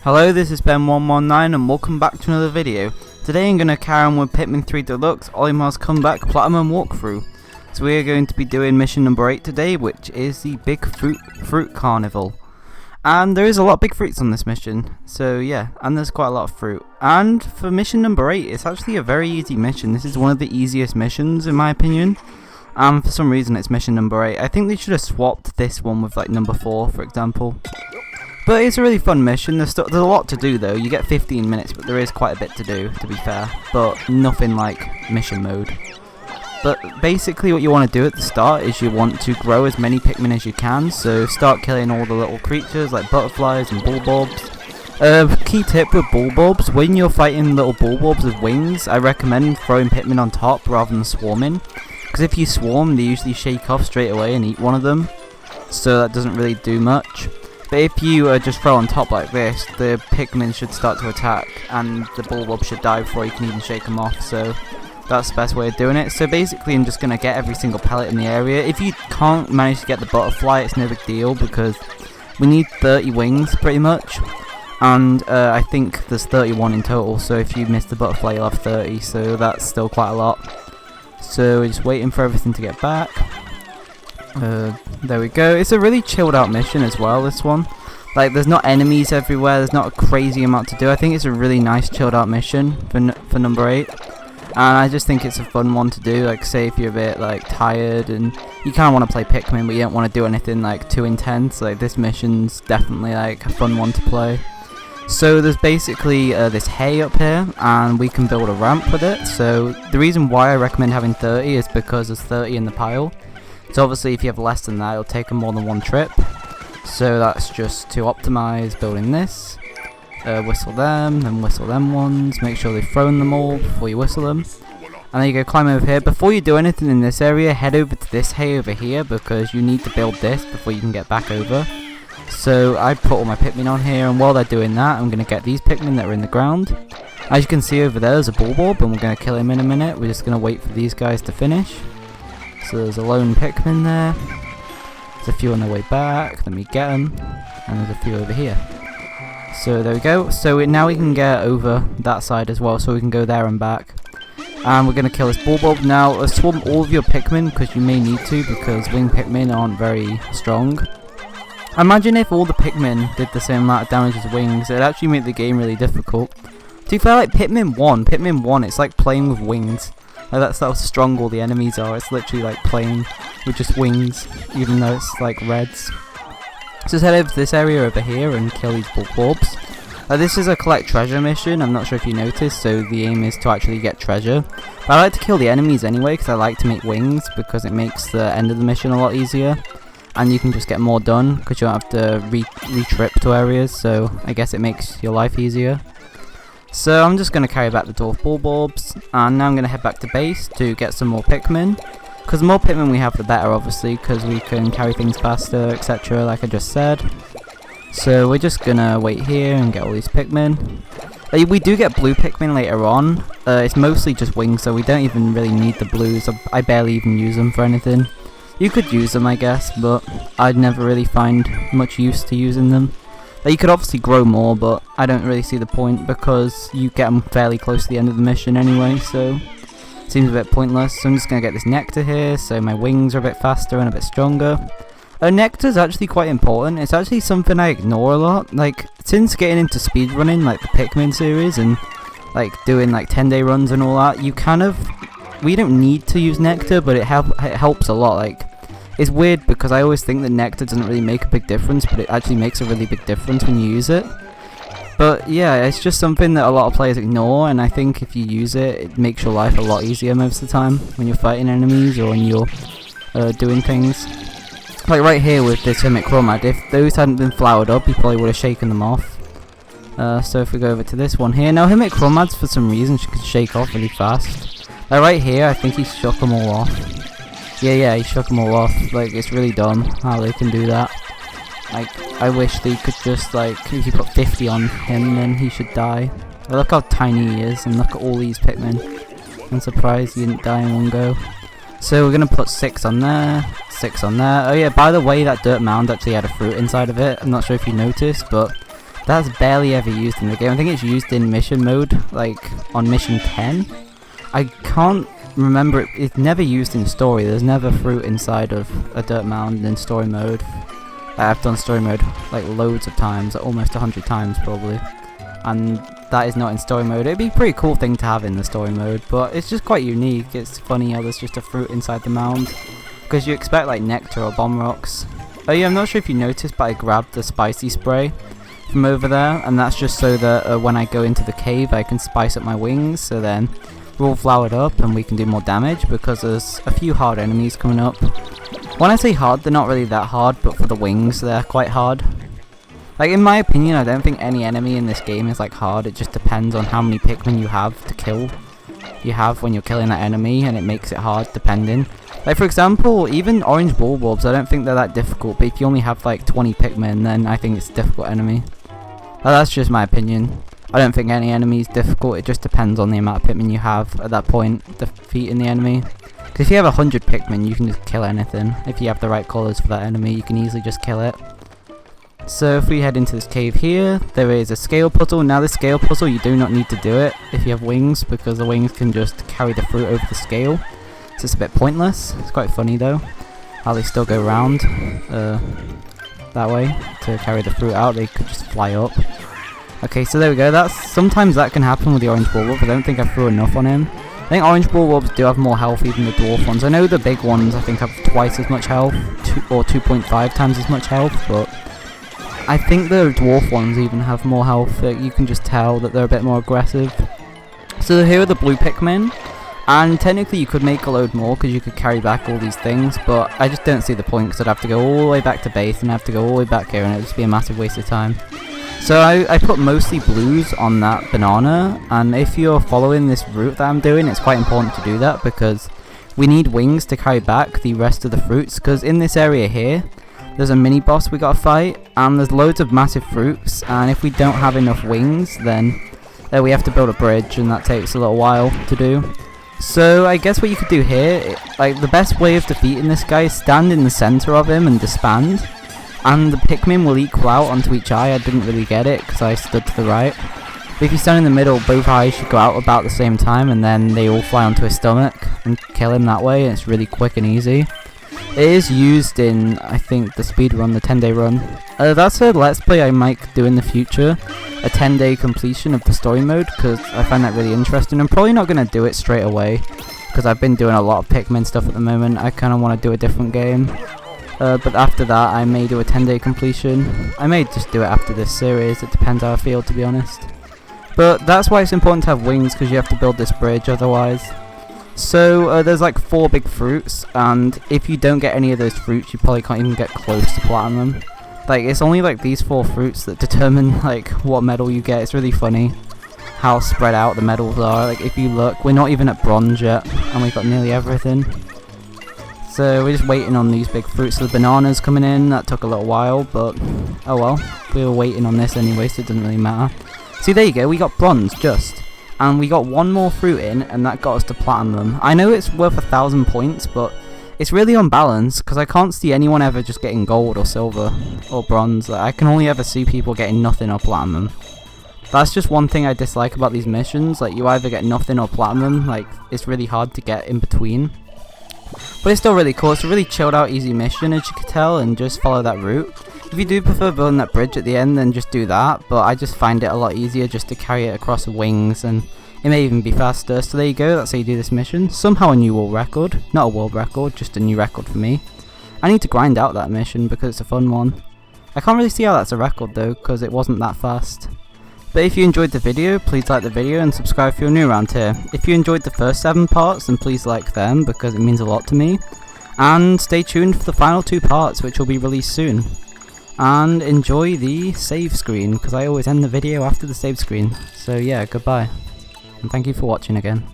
Hello, this is Ben119 and welcome back to another video. Today I'm going to carry on with Pikmin 3 Deluxe Olimars Comeback Platinum walkthrough. So we are going to be doing mission number 8 today, which is the Big Fruit Carnival. And there is a lot of big fruits on this mission, so yeah, and there's quite a lot of fruit. And for mission number 8, it's actually a very easy mission. This is one of the easiest missions in my opinion. And for some reason it's mission number 8. I think they should have swapped this one with like number 4 for example. But it's a really fun mission. There's a lot to do though. You get 15 minutes, but there is quite a bit to do, to be fair. But nothing like mission mode. But basically what you want to do at the start is you want to grow as many Pikmin as you can. So start killing all the little creatures like butterflies and bulbobs. Key tip with bulbobs, when you're fighting little bulbobs with wings, I recommend throwing Pikmin on top rather than swarming. Because if you swarm, they usually shake off straight away and eat one of them. So that doesn't really do much. But if you just throw on top like this, the Pikmin should start to attack and the bulbob should die before you can even shake them off, so that's the best way of doing it. So basically I'm just going to get every single pellet in the area. If you can't manage to get the butterfly, it's no big deal because we need 30 wings pretty much. And I think there's 31 in total, so if you miss the butterfly you'll have 30, so that's still quite a lot. So we're just waiting for everything to get back. There we go. It's a really chilled out mission as well, this one. Like, there's not enemies everywhere, there's not a crazy amount to do. I think it's a really nice chilled out mission for number 8. And I just think it's a fun one to do. Like, say if you're a bit like tired and you kind of want to play Pikmin but you don't want to do anything like too intense, like this mission's definitely like a fun one to play. So there's basically this hay up here and we can build a ramp with it. So the reason why I recommend having 30 is because there's 30 in the pile. So obviously if you have less than that, it'll take them more than one trip. So that's just to optimize building this. Whistle them, then whistle them ones. Make sure they've thrown them all before you whistle them. And then you go climb over here. Before you do anything in this area, head over to this hay over here because you need to build this before you can get back over. So I put all my Pikmin on here, and while they're doing that, I'm going to get these Pikmin that are in the ground. As you can see over there, there's a bulbob, and we're going to kill him in a minute. We're just going to wait for these guys to finish. So there's a lone Pikmin there. There's a few on their way back. Let me get them. And there's a few over here. So there we go. So now we can get over that side as well. So we can go there and back. And we're going to kill this bulbob. Now swarm all of your Pikmin because you may need to, because winged Pikmin aren't very strong. Imagine if all the Pikmin did the same amount of damage as wings. It'd actually make the game really difficult. To be fair, like Pikmin 1, it's like playing with wings. Like that's how strong all the enemies are. It's literally like playing with just wings, even though it's like reds. So let's head over to this area over here and kill these bulbobs. This is a collect treasure mission. I'm not sure if you noticed, so the aim is to actually get treasure. But I like to kill the enemies anyway because I like to make wings because it makes the end of the mission a lot easier. And you can just get more done because you don't have to re-trip to areas, so I guess it makes your life easier. So I'm just going to carry back the dwarf bulbobs, and now I'm going to head back to base to get some more Pikmin. Because the more Pikmin we have the better obviously, because we can carry things faster, etc, like I just said. So we're just going to wait here and get all these Pikmin. We do get blue Pikmin later on. It's mostly just wings, so we don't even really need the blues. I barely even use them for anything. You could use them I guess, but I'd never really find much use to using them. You could obviously grow more, but I don't really see the point because you get them fairly close to the end of the mission anyway, so it seems a bit pointless. So I'm just going to get this nectar here, so my wings are a bit faster and a bit stronger. Nectar is actually quite important. It's actually something I ignore a lot. Like, since getting into speedrunning, like the Pikmin series, and like doing like 10-day runs and all that, we don't need to use nectar, but it helps a lot. Like, it's weird because I always think that nectar doesn't really make a big difference, but it actually makes a really big difference when you use it. But yeah, it's just something that a lot of players ignore, and I think if you use it, it makes your life a lot easier most of the time when you're fighting enemies or when you're doing things. Like right here with this Hermit Chromad, if those hadn't been flowered up, you probably would have shaken them off. So if we go over to this one here, now Hermit Chromads for some reason can shake off really fast. Like right here, I think he shook them all off. Yeah, he shook them all off. Like, it's really dumb how they can do that. Like, I wish they could just, like, if you put 50 on him, then he should die. But look how tiny he is, and look at all these Pikmin. I'm surprised he didn't die in one go. So we're going to put 6 on there, 6 on there. Oh yeah, by the way, that dirt mound actually had a fruit inside of it. I'm not sure if you noticed, but that's barely ever used in the game. I think it's used in mission mode, like on mission 10. I can't remember it's never used in story. There's never fruit inside of a dirt mound in story mode. I've done story mode like loads of times, almost 100 times probably, and that is not in story mode. It'd be a pretty cool thing to have in the story mode, but it's just quite unique. It's funny how there's just a fruit inside the mound, because you expect like nectar or bomb rocks. Oh yeah, I'm not sure if you noticed, but I grabbed the spicy spray from over there, and that's just so that when I go into the cave I can spice up my wings, so then we're all flowered up and we can do more damage, because there's a few hard enemies coming up. When I say hard, they're not really that hard, but for the wings they're quite hard. Like, in my opinion, I don't think any enemy in this game is like hard. It just depends on how many Pikmin you have to kill. You have when you're killing that enemy, and it makes it hard depending. Like, for example, even orange bulbs, I don't think they're that difficult, but if you only have like 20 Pikmin, then I think it's a difficult enemy. That's just my opinion. I don't think any enemy is difficult. It just depends on the amount of Pikmin you have at that point, defeating the enemy. Because if you have 100 Pikmin, you can just kill anything. If you have the right colours for that enemy, you can easily just kill it. So if we head into this cave here, there is a scale puzzle. Now this scale puzzle, you do not need to do it if you have wings, because the wings can just carry the fruit over the scale. So it's a bit pointless. It's quite funny though, how they still go around that way to carry the fruit out. They could just fly up. Okay, so there we go. Sometimes that can happen with the orange bulb. I don't think I threw enough on him. I think orange bulbs do have more health even the dwarf ones. I know the big ones I think have twice as much health, or 2.5 times as much health, but I think the dwarf ones even have more health. You can just tell that they're a bit more aggressive. So here are the blue Pikmin, and technically you could make a load more because you could carry back all these things, but I just don't see the point because I'd have to go all the way back to base and I have to go all the way back here, and it would just be a massive waste of time. So I put mostly blues on that banana, and if you're following this route that I'm doing, it's quite important to do that because we need wings to carry back the rest of the fruits, because in this area here there's a mini boss we gotta fight, and there's loads of massive fruits, and if we don't have enough wings then we have to build a bridge, and that takes a little while to do. So I guess what you could do here, like the best way of defeating this guy is stand in the center of him and disband, and the Pikmin will equal out onto each eye. I didn't really get it because I stood to the right. But if you stand in the middle, both eyes should go out about the same time, and then they all fly onto his stomach and kill him that way, and it's really quick and easy. It is used in, I think, the speedrun, the 10-day run. That's a let's play I might do in the future, a 10-day completion of the story mode, because I find that really interesting. I'm probably not going to do it straight away, because I've been doing a lot of Pikmin stuff at the moment. I kind of want to do a different game. But after that, I may do a 10-day completion. I may just do it after this series. It depends how I feel, to be honest. But that's why it's important to have wings, because you have to build this bridge otherwise. So there's like 4 big fruits, and if you don't get any of those fruits, you probably can't even get close to platinum. Like, it's only like these 4 fruits that determine like what medal you get. It's really funny how spread out the medals are. Like, if you look, we're not even at bronze yet, and we've got nearly everything. So we're just waiting on these big fruits. So the banana's coming in. That took a little while, but oh well. We were waiting on this anyway, so it doesn't really matter. See, there you go. We got bronze just, and we got 1 more fruit in, and that got us to platinum. I know it's worth 1,000 points, but it's really unbalanced because I can't see anyone ever just getting gold or silver or bronze. I can only ever see people getting nothing or platinum. That's just one thing I dislike about these missions. Like, you either get nothing or platinum. Like, it's really hard to get in between. But it's still really cool. It's a really chilled out, easy mission, as you can tell, and just follow that route. If you do prefer building that bridge at the end, then just do that, but I just find it a lot easier just to carry it across the wings, and it may even be faster. So there you go, that's how you do this mission. Somehow a new world record. Not a world record, just a new record for me. I need to grind out that mission because it's a fun one. I can't really see how that's a record though, because it wasn't that fast. But if you enjoyed the video, please like the video and subscribe if you're new around here. If you enjoyed the first 7 parts, then please like them because it means a lot to me. And stay tuned for the final 2 parts, which will be released soon. And enjoy the save screen, because I always end the video after the save screen. So yeah, goodbye. And thank you for watching again.